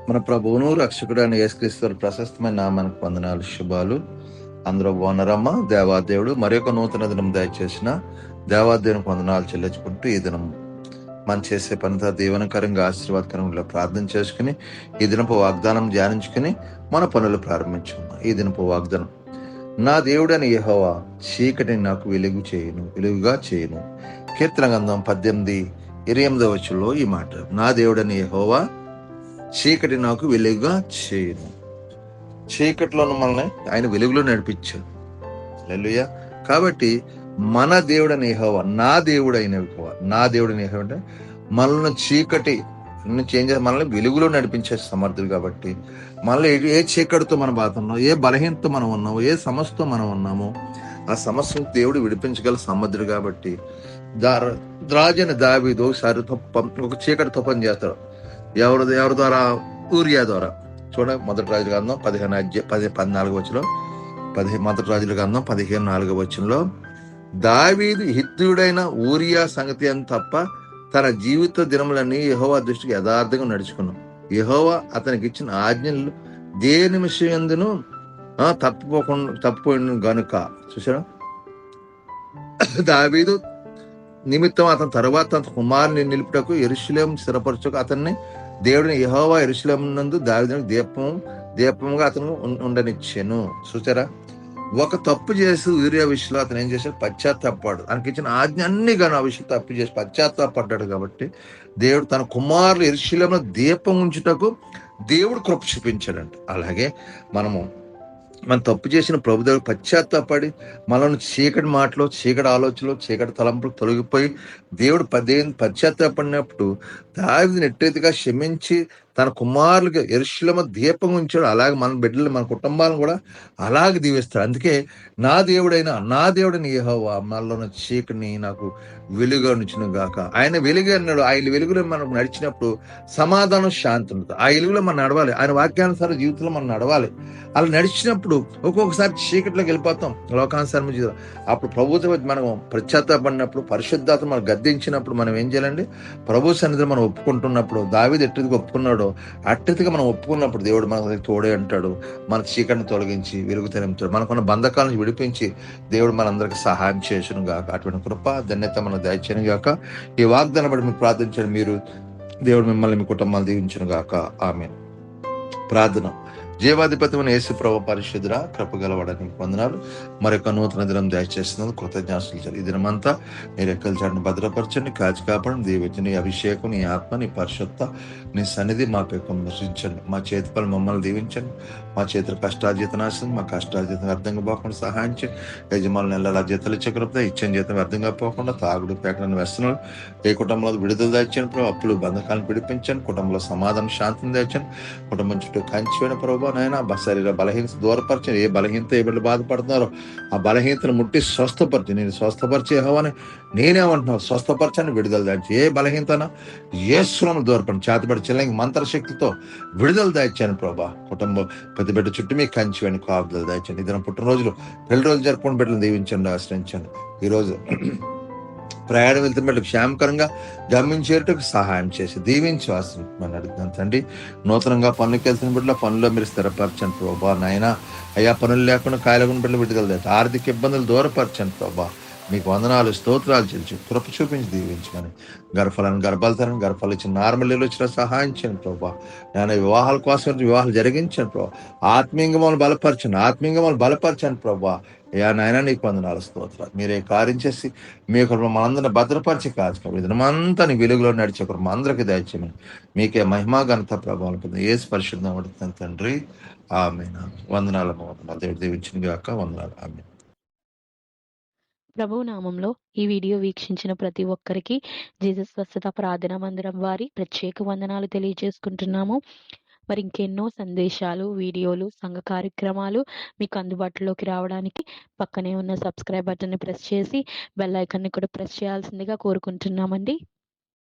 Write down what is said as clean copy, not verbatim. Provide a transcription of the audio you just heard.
మన ప్రభువును రక్షకుడైన యేసుక్రీస్తు ప్రశస్తమైన నామానికి వందనాలు, శుభాలు. అందరూ బాగున్నారమ్మా. దేవాదేవుడు మరొక నూతన దినం దయచేసిన దేవాదేవునికి వందనాలు చెల్లించుకుంటూ ఈ దినం మనం చేసే పనితో దీవెనకరంగా ఆశీర్వాదకరంగా ప్రార్థన చేసుకుని ఈ దినపు వాగ్దానం ధ్యానించుకుని మన పనులు ప్రారంభించుకున్నాం. ఈ దినపు వాగ్దానం, నా దేవుడని యెహోవా చీకటిని నాకు వెలుగుగా చేయును. కీర్తన గ్రంథం 18:28 వచనంలో ఈ మాట, నా దేవుడని యెహోవా చీకటి నాకు వెలుగుగా చేయను. చీకటిలోను మనల్ని ఆయన వెలుగులో నడిపించాడు. హల్లెలూయా. కాబట్టి మన దేవుడని యెహోవా, నా దేవుడైన యెహోవా, నా దేవుడని యెహోవా అంటే మనల్ని చీకటి నుంచి ఏం చేయాలి, మనల్ని వెలుగులో నడిపించే సమర్థుడు. కాబట్టి మనల్ని ఏ చీకటితో మనం బాధన్నాం, ఏ బలహీనతో మనం ఉన్నామో, ఏ సమస్యతో మనం ఉన్నామో ఆ సమస్యను దేవుడు విడిపించగల సమర్థుడు. కాబట్టి రాజైన దావీదు ఒకసారి ఒక చీకటి తప్పని చేస్తాడు. ఎవరి ద్వారా? ఊరియా ద్వారా. చూడండి, మొదటి రాజుల గ్రంథం 14 వచనంలో, మొదటి రాజుల గ్రంథం 15:4 వచనంలో, దావీదు హిత్తీయుడైన ఊరియా సంగతి అని తప్ప తన జీవిత దినములన్నీ యెహోవా దృష్టికి యథార్థంగా నడుచుకున్నాం. యెహోవా అతనికి ఇచ్చిన ఆజ్ఞలు ఏ నిమిషం ఎందును తప్పిపోయిన గనుక. చూసారా, దావీదు నిమిత్తం అతని తర్వాత తన కుమారుని నిలుపుటకు యెరూషలేము స్థిరపరచుకు అతన్ని దేవుడిని యెహోవా యెరూషలేము నందు దావీదునికి దీపముగా అతను ఉండనిచ్చాను. చూసారా, ఒక తప్పు చేసి ఊరియా విషయంలో అతను ఏం చేశాడు? పశ్చాత్తాపడ్డాడు. తనకి ఇచ్చిన ఆజ్ఞ అన్ని కానీ ఆ విషయం తప్పు చేసి పశ్చాత్తాపడ్డాడు. కాబట్టి దేవుడు తన కుమారులు యెరూషలేములో దీపం ఉంచుటకు దేవుడు కృప చూపించాడంట. అలాగే మనం తప్పు చేసిన ప్రభుదేవుడు పశ్చాత్తాపడి మనల్ని చీకటి మాటలు, చీకటి ఆలోచనలు, చీకటి తలంపులు తొలగిపోయి దేవుడు పశ్చాత్తాపడినప్పుడు దావీదుని ఎట్టయితేగా క్షమించి తన కుమారులకు యెరూషలేము దీపం ఉంచాడు. అలాగే మన బిడ్డలు, మన కుటుంబాలను కూడా అలాగే దీవిస్తాడు. అందుకే నా దేవుడైన యెహోవా మనలో చీకటిని నాకు వెలుగుగా ఉంచును గాక. ఆయన వెలుగు అన్నాడు. ఆయన వెలుగులో మనం నడిచినప్పుడు సమాధానం, శాంతి ఉంటుంది. ఆ వెలుగులో మనం నడవాలి. ఆయన వాక్యానుసార జీవితంలో మనం నడవాలి. అలా నడిచినప్పుడు ఒక్కొక్కసారి చీకట్లోకి వెళ్ళిపోతాం, లోకానుసారం జీవితం. అప్పుడు ప్రభుత్వం మనం పశ్చాత్తాపడినప్పుడు, పరిశుద్ధాత్మ మనం గద్దించినప్పుడు మనం ఏం చేయాలండి? ప్రభు సన్నిధిలో మనం ఒప్పుకుంటున్నప్పుడు, దావీదు ఎట్టిదిగా ఒప్పుకున్నాడో అట్టిదిగా మనం ఒప్పుకున్నప్పుడు దేవుడు మనకు తోడే అంటాడు. మన చీకటిని తొలగించి వెలుగు తెరంపుతాడు. మనకున్న బంధకాలను విడిపించి దేవుడు మనందరికి సహాయం చేసును గాక. అటువంటి కృప ధన్యత మన దయచేయను గాక. ఈ వాగ్దానం బట్టి మీరు ప్రార్థించండి. మీరు దేవుడు మిమ్మల్ని, మీ కుటుంబాలు దీవించును గాక. ఆమేన్. ప్రార్థన. జీవాధిపతిమైన యేసు ప్రభు పరిశుద్ధుడా, కృపగలవాడానికి వందనాలు. మరొక నూతన దినం దయచేస్తున్నందు కృతజ్ఞతలు. ఈ దినమంతా మీరు ఎక్కల చాటును భద్రపరచండి, కాచి కాపాడండి. దీవించండి. నీ అభిషేకం, నీ ఆత్మ, నీ పరిశుద్ధ, నీ సన్నిధి మాకు విమర్శించండి. మా చేతి పనులు మమ్మల్ని దీవించండి. మా చేతుల కష్టార్జిత నాశనం, మా కష్టార్జితం వ్యర్థంగా పోకుండా సహాయం చేయండి. యజమానులు నెలల జీతాలు ఇచ్చే కృప, ఇచ్చిన జీతం వ్యర్థంగా పోకుండా, తాగుడు పేకలను వ్యసనాలు ఏ కుటుంబంలో విడుదల దాయించండి ప్రభు. అప్పులు బంధకాలను విడిపించండి. కుటుంబంలో సమాధానం, శాంతిని దాయించండి. కుటుంబం చుట్టూ కంచిపోయిన ప్రభు నైనా శరీర బలహీనత దూరపరచండి. ఏ బలహీనత ఏ బిడ్డలు బాధపడుతున్నారో ఆ బలహీనతను ముట్టి స్వస్థపరిచి, నేను స్వస్థపరిచే యెహోవాని నేనేమంటున్నావు, స్వస్థపరచని విడుదల దాచి. ఏ బలహీనతనా యేసునామములో దూరపడి చేతబడి చెల్లంగి మంత్రశక్తితో విడుదల దాయిచ్చాను ప్రభా. కుటుంబం ప్రతి బిడ్డ చుట్టూ మీ కంచివేని కాపుదల దాయించండి. ఇద్దరు పుట్టినరోజులు, పెళ్లి రోజులు జరుపుకుని బిడ్డలు దీవించండి, ఆశ్రయించండి. ఈరోజు ప్రయాణం వెళ్తున్న బిడ్డలకు క్షేమకరంగా గమనించేటకు సహాయం చేసి దీవించి ఆశ్రయించమని అడుగుతున్నాను తండ్రి. నూతనంగా పనులకు వెళ్తున్న బిడ్డల పనుల్లో మీరు స్థిరపరచండి ప్రభా. నాయన అయ్యా, పనులు లేకుండా కాయలగున్న బిడ్డలు విడుదల, ఆర్థిక ఇబ్బందులు దూరపరచండి ప్రభా. మీకు వందనాలు, స్తోత్రాలు చెల్లించి కృప చూపించి దీవించమని, గర్భాలు తరని గర్భాలు ఇచ్చిన నార్మల్ వచ్చిన సహాయం చేయండి ప్రభా. నేను వివాహాల కోసం వివాహాలు జరిగించండి ప్రభా. ఆత్మీయంగా మమ్మల్ని బలపరచండి ప్రభా. అయ్యా నాయన, నీకు వందనాలు, స్తోత్రాలు. మీరే కార్యం చేసి మీ యొక్క మనందరిని భద్రపరిచి కాచుకో. ఇదనమంతా నీ వెలుగులో నడిచే ఒక మా అందరికి దయచేయమని, మీకే మహిమా ఘనత ప్రభావం పొంది యేసు పరిశుద్ధం పడుతుంది తండ్రి. ఆమేన్. వందనాలు. దేవుడు దీవించిన గాక. వందనాలు. ఆమేన్. ప్రభువు నామంలో ఈ వీడియో వీక్షించిన ప్రతి ఒక్కరికి జీసస్ స్వస్థత ప్రార్థనా మందిరం వారి ప్రత్యేక వందనాలు తెలియజేసుకుంటున్నాము. మరి ఇంకెన్నో సందేశాలు, వీడియోలు, సంఘ కార్యక్రమాలు మీకు అందుబాటులోకి రావడానికి పక్కనే ఉన్న సబ్స్క్రైబ్ బటన్ని ప్రెస్ చేసి బెల్ ఐకాన్ని కూడా ప్రెస్ చేయాల్సిందిగా కోరుకుంటున్నామండి.